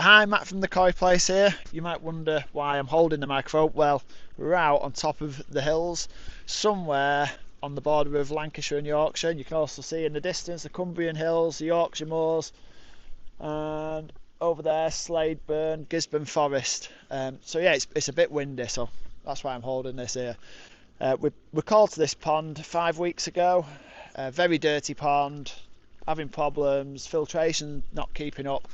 Hi, Matt from the Koi Place here. You might wonder why I'm holding the microphone. Well, we're out on top of the hills, somewhere on the border of Lancashire and Yorkshire. And you can also see in the distance the Cumbrian Hills, the Yorkshire Moors, and over there Sladeburn, Gisborne Forest. So yeah, it's a bit windy, so that's why I'm holding this here. We called to this pond 5 weeks ago. Very dirty pond, having problems, filtration not keeping up.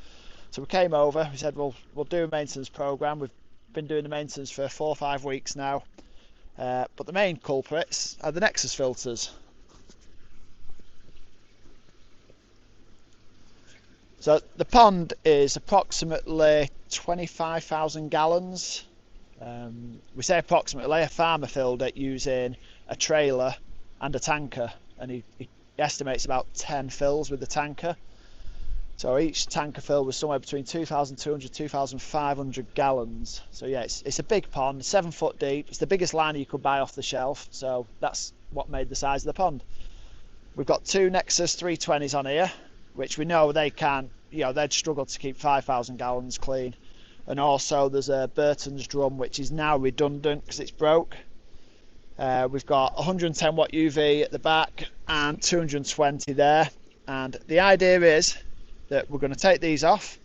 So we came over, we said we'll do a maintenance programme. We've been doing the maintenance for 4 or 5 weeks now. But the main culprits are the Nexus filters. So the pond is approximately 25,000 gallons. We say approximately, a farmer filled it using a trailer and a tanker, and he estimates about 10 fills with the tanker. So each tanker fill was somewhere between 2,200 2,500 gallons. So yeah, it's a big pond, 7 foot deep. It's the biggest liner you could buy off the shelf, so that's what made the size of the pond. We've got 2 Nexus 320s on here, which we know they can't, they'd struggle to keep 5,000 gallons clean. And also there's a Burton's drum, which is now redundant because it's broke. We've got 110 watt UV at the back and 220 there. And the idea is that we're going to take these off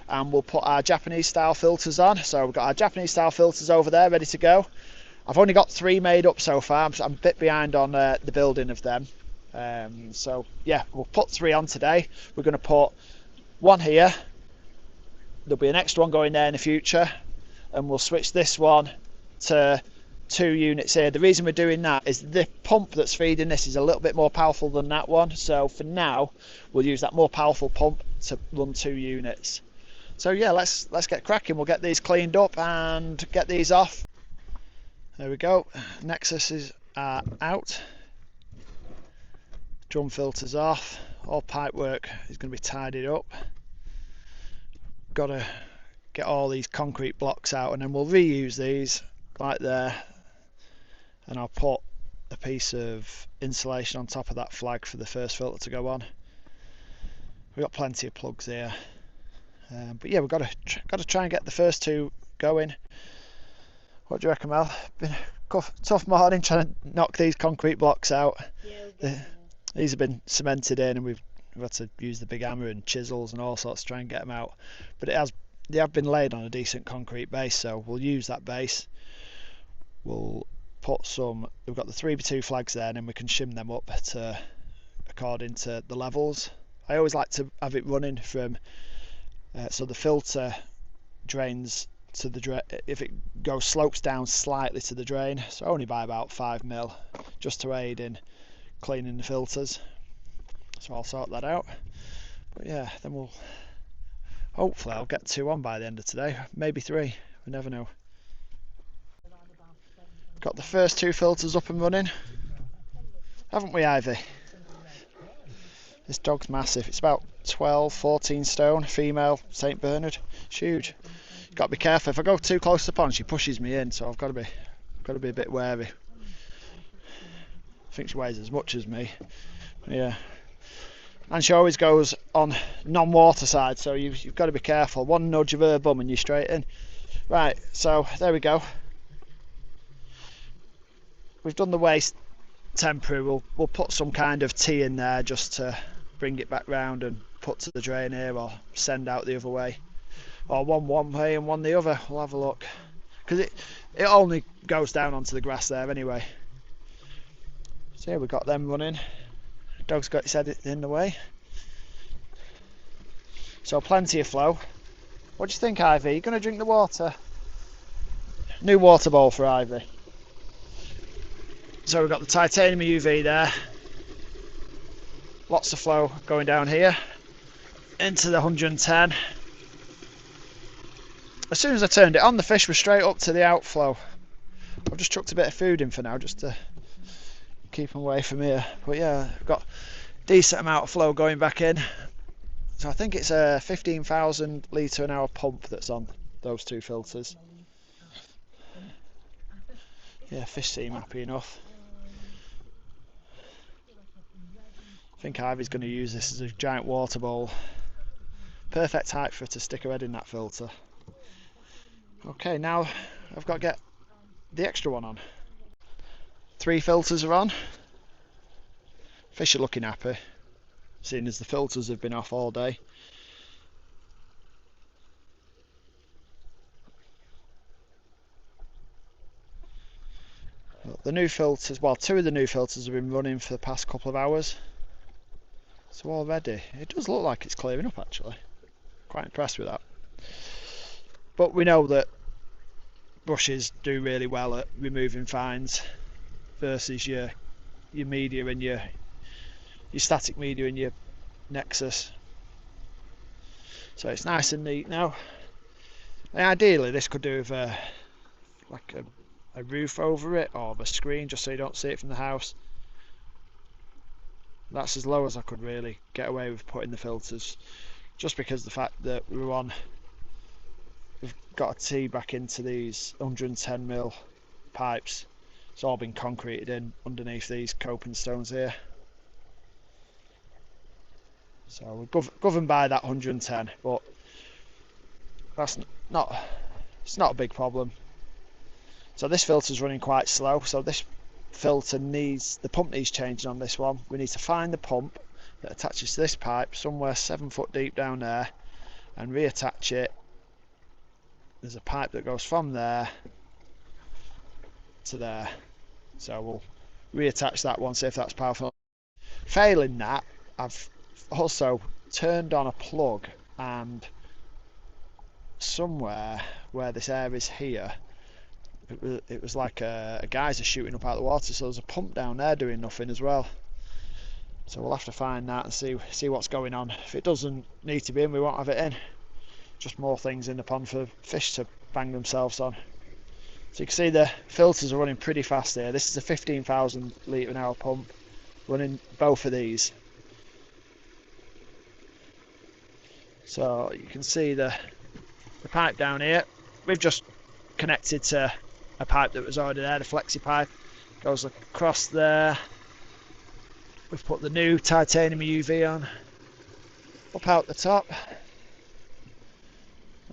and we'll put our Japanese style filters on. So we've got our Japanese style filters over there ready to go. I've only got 3 made up so far. I'm a bit behind on the building of them. So yeah, we'll put 3 on today. We're going to put 1 here. There'll be an extra one going there in the future, and we'll switch this one to 2 units here. The reason we're doing that is the pump that's feeding this is a little bit more powerful than that one, so for now we'll use that more powerful pump to run 2 units. So yeah, let's get cracking. We'll get these cleaned up and get these off. There we go. Nexus is out, drum filters off, all pipe work is going to be tidied up. Got to get all these concrete blocks out, and then we'll reuse these like there, and I'll put a piece of insulation on top of that flag for the first filter to go on. We've got plenty of plugs here, but yeah, we've got to try and get the first 2 going. What do you reckon, Mel? Been a tough morning trying to knock these concrete blocks out. These have been cemented in, and we've had to use the big hammer and chisels and all sorts to try and get them out, but they have been laid on a decent concrete base, so we'll use that base. We'll put we've got the 3x2 flags there, and then we can shim them up to according to the levels. I always like to have it running from so the filter drains to the drain. If it slopes down slightly to the drain, so only by about 5mm, just to aid in cleaning the filters. So I'll sort that out. But yeah, then hopefully I'll get 2 on by the end of today, maybe 3, we never know. Got the first 2 filters up and running, haven't we, Ivy? This dog's massive. It's about 12-14 stone, female St Bernard. It's huge. You've got to be careful. If I go too close to the pond, she pushes me in, so I've got to be a bit wary. I think she weighs as much as me. Yeah. And she always goes on non-water side, so you've got to be careful. One nudge of her bum and you're straight in. Right, so there we go. We've done the waste temporary. We'll put some kind of tea in there just to bring it back round and put to the drain here, or send out the other way, or one way and one the other. We'll have a look, because it only goes down onto the grass there anyway. So yeah, we've got them running. Dog's got his head in the way, so plenty of flow. What do you think, Ivy? You going to drink the water? New water bowl for Ivy. So we've got the titanium UV there, lots of flow going down here into the 110. As soon as I turned it on, the fish were straight up to the outflow. I've just chucked a bit of food in for now, just to keep them away from here. But yeah, I've got a decent amount of flow going back in. So I think it's a 15,000 litre an hour pump that's on those 2 filters. Yeah, fish seem happy enough. I think Ivy's going to use this as a giant water bowl Perfect height for her to stick her head in that filter. Okay, now I've got to get the extra one on. 3 filters are on. Fish are looking happy, seeing as the filters have been off all day. The new filters, well, 2 of the new filters have been running for the past couple of hours. So already, it does look like it's clearing up actually. Quite impressed with that. But we know that brushes do really well at removing fines versus your media and your static media and your Nexus. So it's nice and neat now. And ideally this could do with like a roof over it or a screen just so you don't see it from the house. That's as low as I could really get away with putting the filters, just because the fact that we've got a tee back into these 110mm pipes. It's all been concreted in underneath these coping stones here. So we're governed by that 110, but it's not a big problem. So this filter's running quite slow, so this filter the pump needs changing on this one. We need to find the pump that attaches to this pipe somewhere 7 foot deep down there and reattach it. There's a pipe that goes from there to there, so we'll reattach that one, see if that's powerful. Failing that, I've also turned on a plug, and somewhere where this air is here, it was like a geyser shooting up out of the water, so there's a pump down there doing nothing as well. So we'll have to find that and see what's going on. If it doesn't need to be in, we won't have it in. Just more things in the pond for fish to bang themselves on. So you can see the filters are running pretty fast here. This is a 15,000 litre an hour pump running both of these. So you can see the pipe down here. We've just connected to a pipe that was already there, the flexi pipe. Goes across there. We've put the new titanium UV on. Up out the top.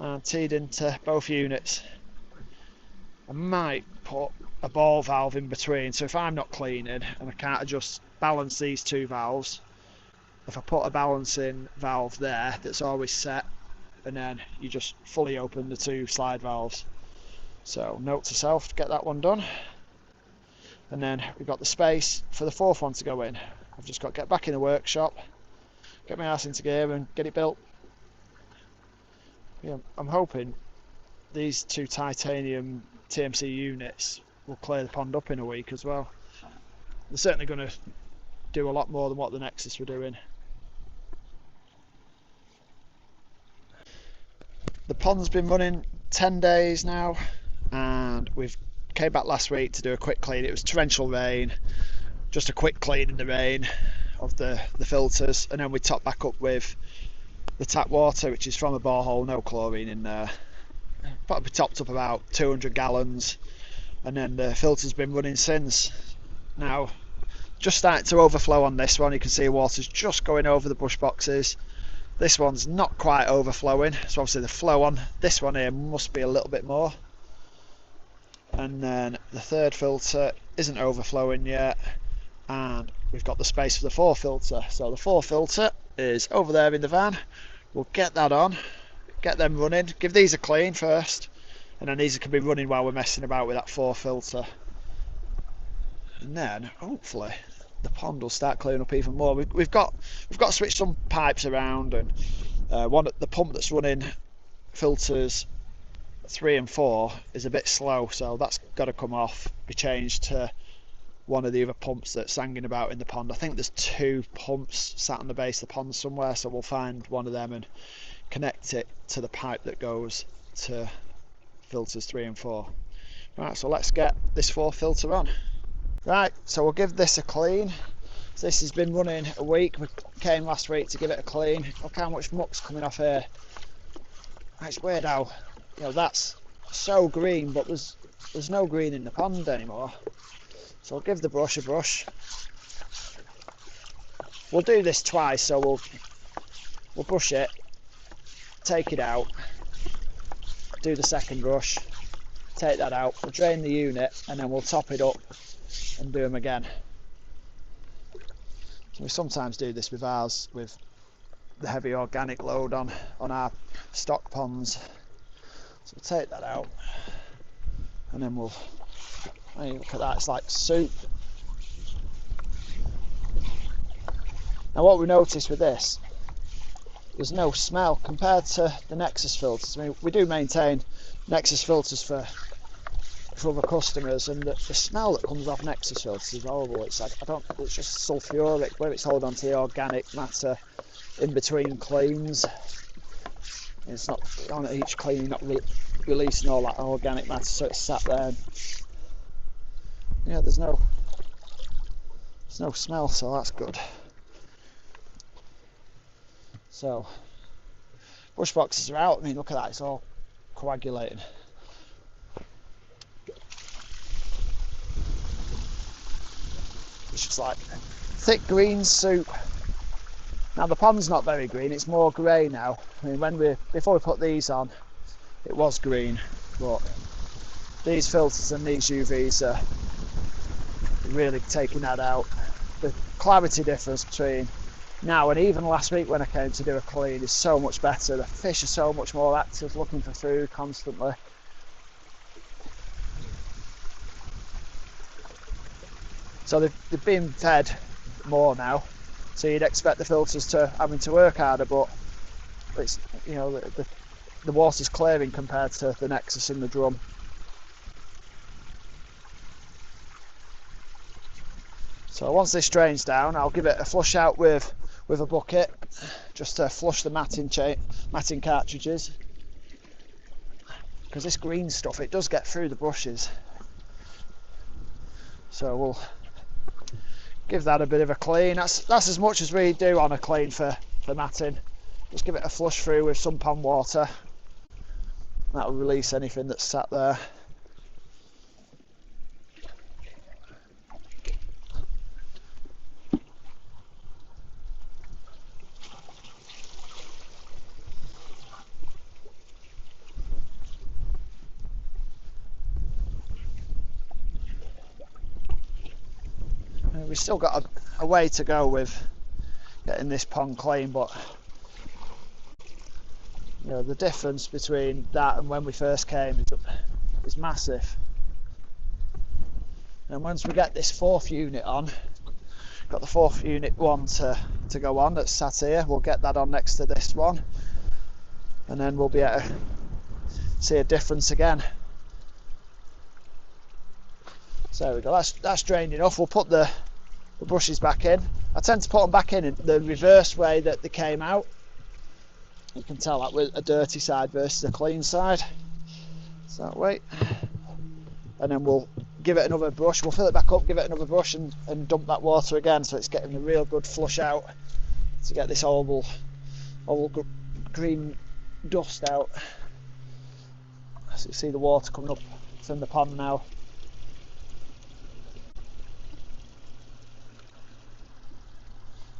And teed into both units. I might put a ball valve in between, so if I'm not cleaning and I can't balance these 2 valves, if I put a balancing valve there that's always set, and then you just fully open the 2 slide valves. So note to self, get that one done. And then we've got the space for the 4th one to go in. I've just got to get back in the workshop, get my ass into gear and get it built. Yeah, I'm hoping these 2 titanium TMC units will clear the pond up in a week as well. They're certainly going to do a lot more than what the Nexus were doing. The pond's been running 10 days now, and we've came back last week to do a quick clean. It was torrential rain, just a quick clean in the rain of the filters, and then we topped back up with the tap water, which is from a borehole, no chlorine in there. Probably topped up about 200 gallons, and then the filter's been running since. Now just starting to overflow on this one. You can see water's just going over the bush boxes. This one's not quite overflowing, so obviously the flow on this one here must be a little bit more. And then the 3rd filter isn't overflowing yet, and we've got the space for the 4th filter. So the 4th filter is over there in the van. We'll get that on, get them running, give these a clean first, and then these can be running while we're messing about with that 4th filter. And then hopefully the pond will start clearing up even more. We've got to switch some pipes around, and the pump that's running filters 3 and 4 is a bit slow, so that's got to come off, be changed to one of the other pumps that's hanging about in the pond. I think there's 2 pumps sat on the base of the pond somewhere, so we'll find one of them and connect it to the pipe that goes to filters 3 and 4. Right, so let's get this 4th filter on. Right, so we'll give this a clean. So this has been running a week. We came last week to give it a clean. Look how much muck's coming off here. It's weird how, that's so green, but there's no green in the pond anymore. So I'll give the brush a brush. We'll do this twice, so we'll brush it take it out, do the second rush, take that out, we'll drain the unit, and then we'll top it up and do them again. So we sometimes do this with ours, with the heavy organic load on our stock ponds. So we'll take that out, and then we'll, hey, look at that, it's like soup. Now what we noticed with this, there's no smell compared to the Nexus filters. I mean, we do maintain Nexus filters for other customers, and the smell that comes off Nexus filters is horrible. It's like, it's just sulfuric where it's holding on to the organic matter in between cleans. It's not on each clean, not releasing all that organic matter, so it's sat there. And, yeah, there's no smell, so that's good. So bush boxes are out. I mean, look at that, it's all coagulating. It's just like thick green soup. Now the pond's not very green, it's more grey now. I mean, before we put these on, it was green, but these filters and these UVs are really taking that out. The clarity difference between now and even last week when I came to do a clean is so much better. The fish are so much more active, looking for food constantly. So they've been fed more now, so you'd expect the filters to having to work harder, but it's, you know, the water's clearing compared to the Nexus in the drum. So once this drains down, I'll give it a flush out with a bucket, just to flush the matting cartridges, because this green stuff, it does get through the brushes. So we'll give that a bit of a clean. That's as much as we do on a clean for matting. Just give it a flush through with some pond water. That'll release anything that's sat there. We've still got a way to go with getting this pond clean, but you know, the difference between that and when we first came is massive. And once we get this fourth unit on, got the fourth unit one to go on that's sat here, we'll get that on next to this one, and then we'll be able to see a difference again. So there we go, that's drained enough. We'll put the brushes back in. I tend to put them back in the reverse way that they came out. You can tell that with a dirty side versus a clean side. It's that way. And then we'll give it another brush. We'll fill it back up, give it another brush, and dump that water again, so it's getting a real good flush out to get this oval green dust out. So you see the water coming up from the pond now.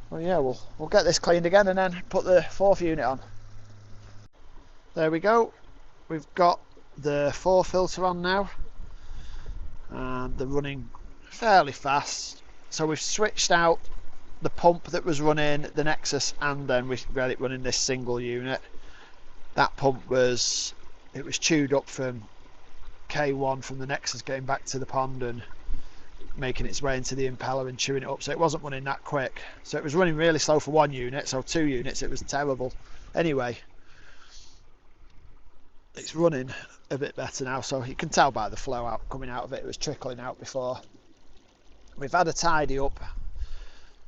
Well, yeah, we'll get this cleaned again and then put the fourth unit on. There we go. We've got the 4 filter on now, and they're running fairly fast. So we've switched out the pump that was running the Nexus, and then we got it running this single unit. That pump was chewed up from K1 from the Nexus going back to the pond and making its way into the impeller and chewing it up, so it wasn't running that quick. So it was running really slow for 1 unit, so 2 units it was terrible. Anyway, it's running a bit better now, so you can tell by the flow out coming out of it. It was trickling out before. We've had a tidy up,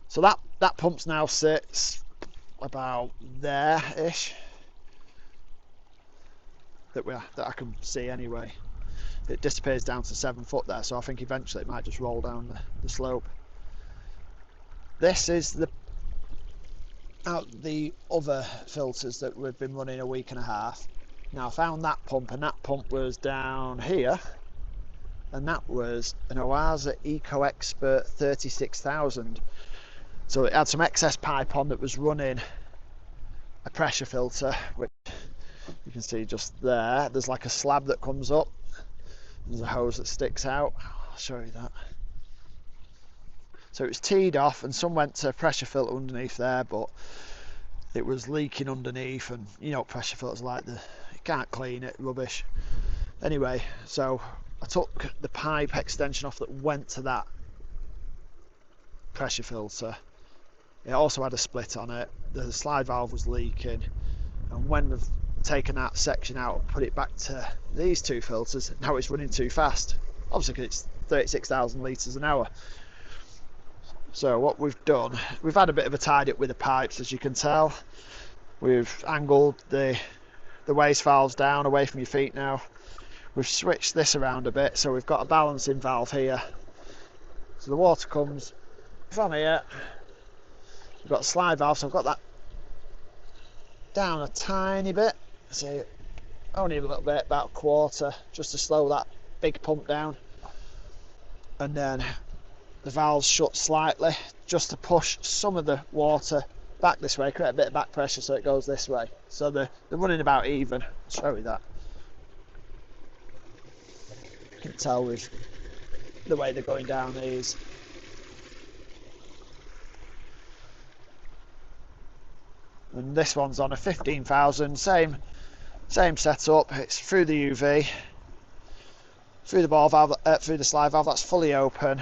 so that pump's now sits about there-ish, that I can see anyway. It disappears down to 7 foot there, so I think eventually it might just roll down the slope. This is the other filters that we've been running a week and a half. Now I found that pump, and that pump was down here, and that was an Oasa Eco Expert 36,000. So it had some excess pipe on that was running a pressure filter, which You can see just there, there's like a slab that comes up. There's a hose that sticks out. I'll show you that. So it was teed off and some went to pressure filter underneath there, but it was leaking underneath, and you know what pressure filters like, you can't clean it, rubbish. Anyway, so I took the pipe extension off that went to that pressure filter. It also had a split on it. The slide valve was leaking, and when we've taken that section out and put it back to these two filters, now it's running too fast. Obviously because it's 36,000 litres an hour. So what we've done, we've had a bit of a tidy up with the pipes, as you can tell. We've angled the waste valves down away from your feet now. We've switched this around a bit, so we've got a balancing valve here. So the water comes from here. We've got a slide valve, so I've got that down a tiny bit. So only a little bit, about a quarter, just to slow that big pump down. And then the valves shut slightly, just to push some of the water back this way, create a bit of back pressure so it goes this way. So they're running about even. I'll show you that. You can tell with the way they're going down these. And this one's on a 15,000, same setup. It's through the UV, through the ball valve, through the slide valve. That's fully open.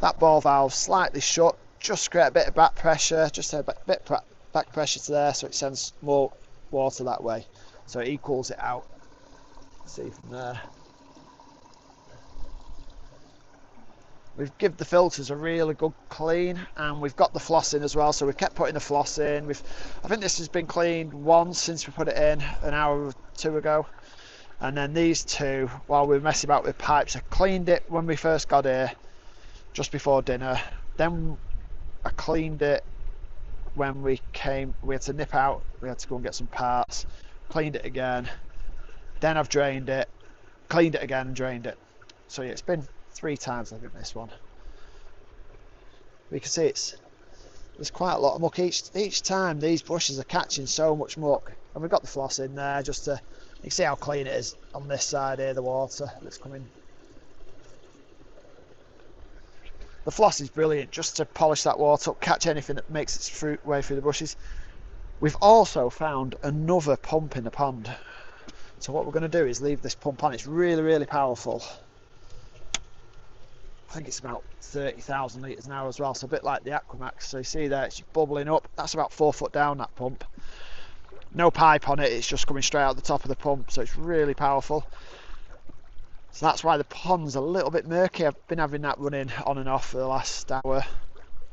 That ball valve slightly shut, just create a bit of back pressure, just a bit back pressure to there, so it sends more water that way, so it equals it out. See from there. We've given the filters a really good clean, and we've got the floss in as well, so we've kept putting the floss in. I think this has been cleaned once since we put it in an hour or two ago, and then these two, while we were messing about with pipes, I cleaned it when we first got here, just before dinner. Then I cleaned it when we came. We had to nip out, we had to go and get some parts, cleaned it again, then I've drained it, cleaned it again and drained it. So yeah, it's been 3 times I think this one. We can see there's quite a lot of muck each time. These brushes are catching so much muck, and we've got the floss in there just to, you can see how clean it is on this side here, the water that's coming. The floss is brilliant just to polish that water up, catch anything that makes its way through the brushes. We've also found another pump in the pond, so what we're going to do is leave this pump on. It's really powerful. I think it's about 30,000 litres an hour as well, so a bit like the Aquamax. So you see there, it's bubbling up. That's about 4 foot down, that pump. No pipe on it, it's just coming straight out the top of the pump, so it's really powerful. So that's why the pond's a little bit murky. I've been having that running on and off for the last hour,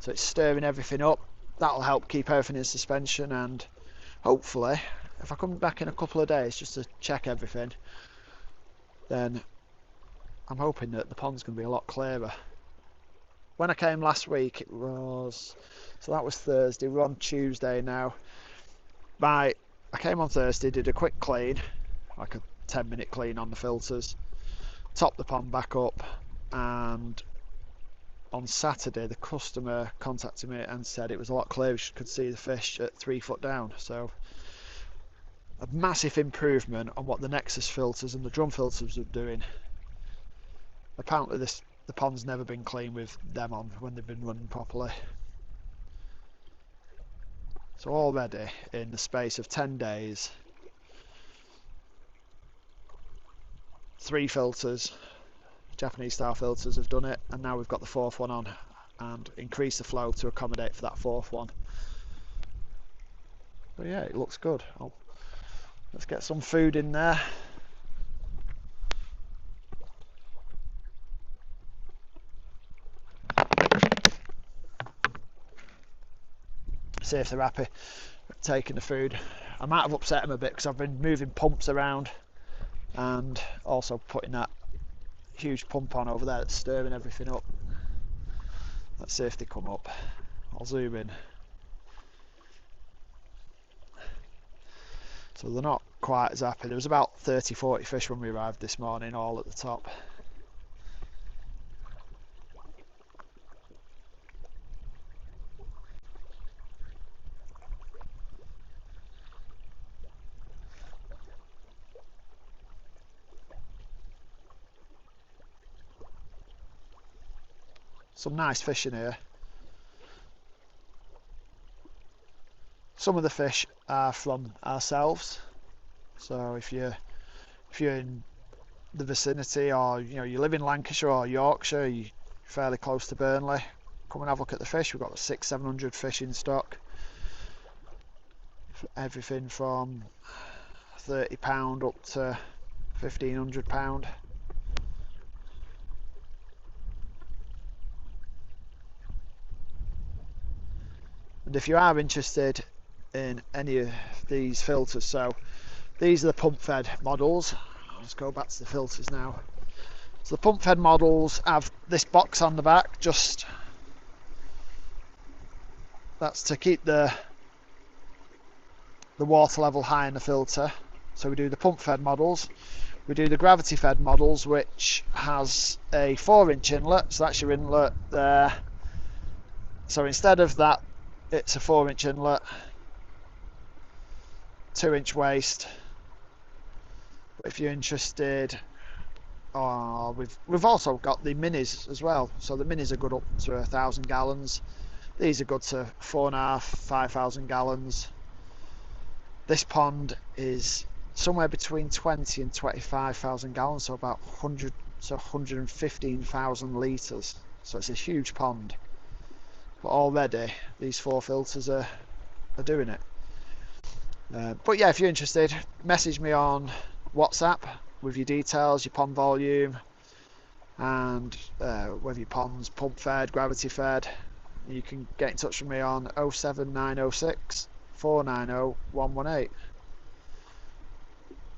so it's stirring everything up. That'll help keep everything in suspension, and hopefully, if I come back in a couple of days just to check everything, then I'm hoping that the pond's going to be a lot clearer. When I came last week, it was, so that was Thursday, we're on Tuesday now. I came on Thursday, did a quick clean, like a 10-minute clean on the filters, topped the pond back up, and on Saturday the customer contacted me and said it was a lot clearer, she could see the fish at 3 foot down. So a massive improvement on what the Nexus filters and the drum filters are doing. Apparently the pond's never been clean with them on when they've been running properly. So already in the space of 10 days, 3 filters, Japanese style filters, have done it, and now we've got the 4th one on, and increase the flow to accommodate for that 4th one. But yeah, it looks good. Let's get some food in there. See if they're happy taking the food. I might have upset them a bit because I've been moving pumps around and also putting that huge pump on over there that's stirring everything up. Let's see if they come up. I'll zoom in. So they're not quite as happy. There was about 30-40 fish when we arrived this morning, all at the top. Some nice fish in here. Some of the fish are from ourselves, so if you're in the vicinity, or you live in Lancashire or Yorkshire, you're fairly close to Burnley, come and have a look at the fish. We've got 600-700 fish in stock, everything from £30 up to £1,500. And if you are interested in any of these filters, so these are the pump fed models. Let's go back to the filters now. So the pump fed models have this box on the back, that's to keep the water level high in the filter. So we do the pump fed models. We do the gravity fed models, which has a 4-inch inlet, so that's your inlet there. So instead of that, it's a 4-inch inlet, 2-inch waste. But if you're interested, we've also got the minis as well. So the minis are good up to 1,000 gallons. These are good to 4,500-5,000 gallons. This pond is somewhere between 20 and 25,000 gallons, so about 115,000 litres. So it's a huge pond. But already these 4 filters are doing it. But yeah, if you're interested, message me on WhatsApp with your details, your pond volume, and whether your pond's pump fed, gravity fed. You can get in touch with me on 07906 490 118.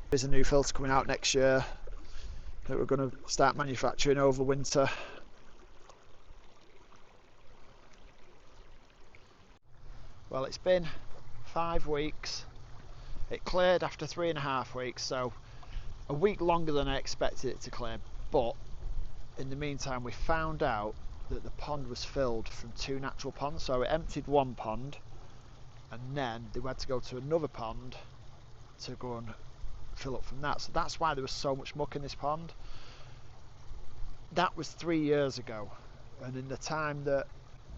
There's a new filter coming out next year that we're going to start manufacturing over winter. Well, it's been 5 weeks. It cleared after 3.5 weeks, so a week longer than I expected it to clear. But in the meantime, we found out that the pond was filled from 2 natural ponds. So it emptied one pond, and then they had to go to another pond to go and fill up from that. So that's why there was so much muck in this pond. That was 3 years ago, and in the time that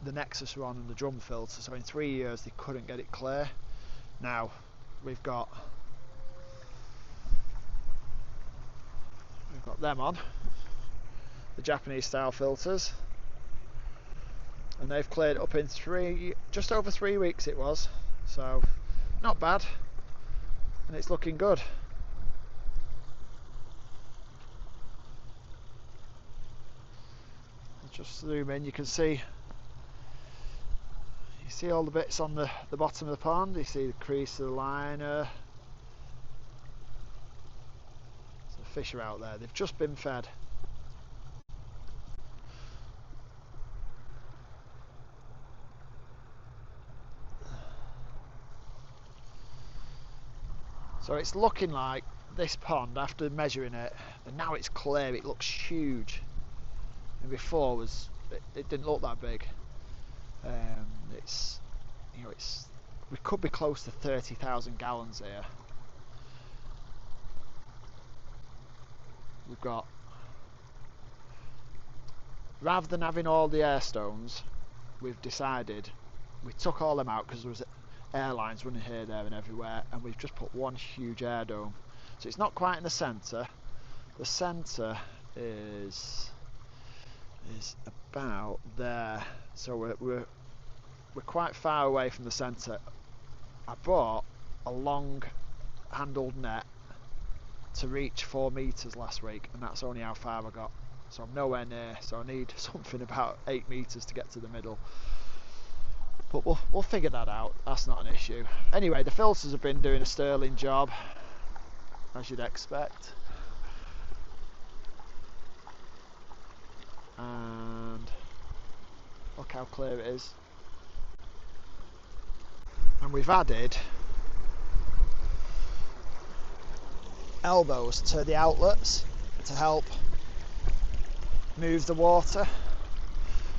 the Nexus were on and the drum filter, so in 3 years they couldn't get it clear. Now we've got them on, the Japanese style filters, and they've cleared up in just over 3 weeks it was, so not bad, and it's looking good. I'll just zoom in, you see all the bits on the bottom of the pond. You see the crease of the liner. So the fish are out there, they've just been fed. So it's looking like this pond, after measuring it, and now it's clear, it looks huge. And before it didn't look that big. We could be close to 30,000 gallons here. We've got, rather than having all the air stones, we've decided, we took all them out because there was airlines running here, there and everywhere, and we've just put one huge air dome. So it's not quite in the centre. The centre is about there, so we're quite far away from the centre. I bought a long handled net to reach 4 metres last week, and that's only how far I got, so I'm nowhere near, so I need something about 8 metres to get to the middle. But we'll figure that out, that's not an issue. Anyway, the filters have been doing a sterling job, as you'd expect. And look how clear it is. And we've added elbows to the outlets to help move the water.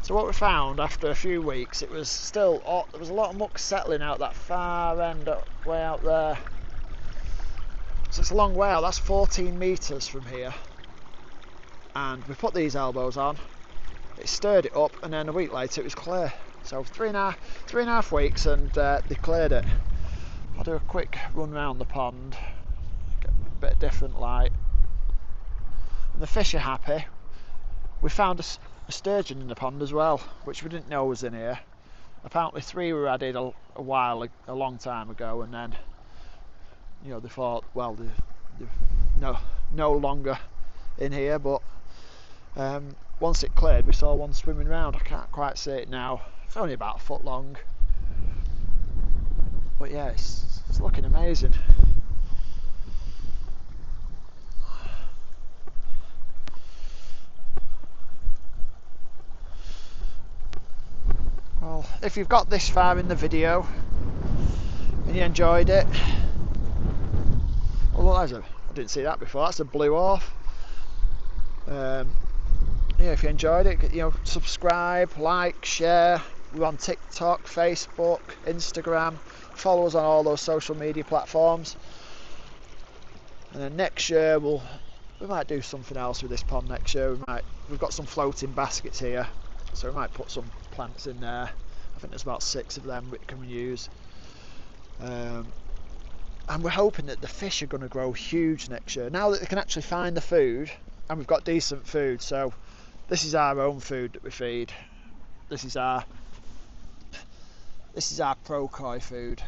So what we found after a few weeks, it was still, there was a lot of muck settling out that far end, way out there. So it's a long way out, that's 14 metres from here. And we put these elbows on, it stirred it up, and then a week later it was clear. So 3.5 weeks, and they cleared it. I'll do a quick run round the pond, get a bit of different light. And the fish are happy. We found a sturgeon in the pond as well, which we didn't know was in here. Apparently 3 were added a long time ago, and then, you know, they thought, well, they're no longer in here, but once it cleared we saw one swimming around. I can't quite see it now. It's only about a foot long, but yeah, it's looking amazing. Well, if you've got this far in the video and you enjoyed it, oh look, I didn't see that before, that's a blue off. Yeah, if you enjoyed it, you know, subscribe, like, share. We're on TikTok, Facebook, Instagram. Follow us on all those social media platforms. And then next year we might do something else with this pond. Next year we've got some floating baskets here, so we might put some plants in there. I think there's about 6 of them we can use. And we're hoping that the fish are going to grow huge next year. Now that they can actually find the food, and we've got decent food, so this is our own food that we feed. This is our pro koi food,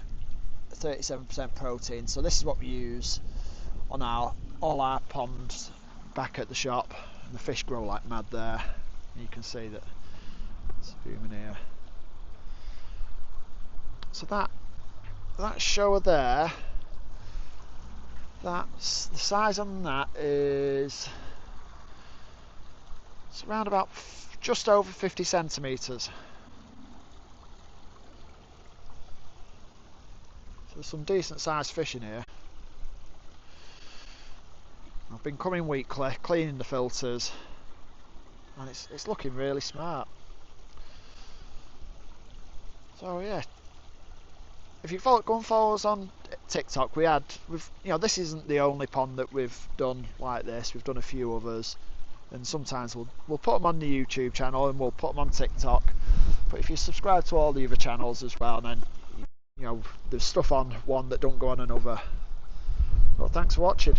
37% protein. So this is what we use on all our ponds back at the shop, and the fish grow like mad there. And you can see that it's zooming here. So that shower there, that's the size on that is, it's around about just over 50 centimetres. So there's some decent sized fish in here. I've been coming weekly, cleaning the filters, and it's looking really smart. So yeah, if you go and follow us on TikTok, this isn't the only pond that we've done like this. We've done a few others, and sometimes we'll put them on the YouTube channel and we'll put them on TikTok. But if you subscribe to all the other channels as well, then you know there's stuff on one that don't go on another. Well, thanks for watching.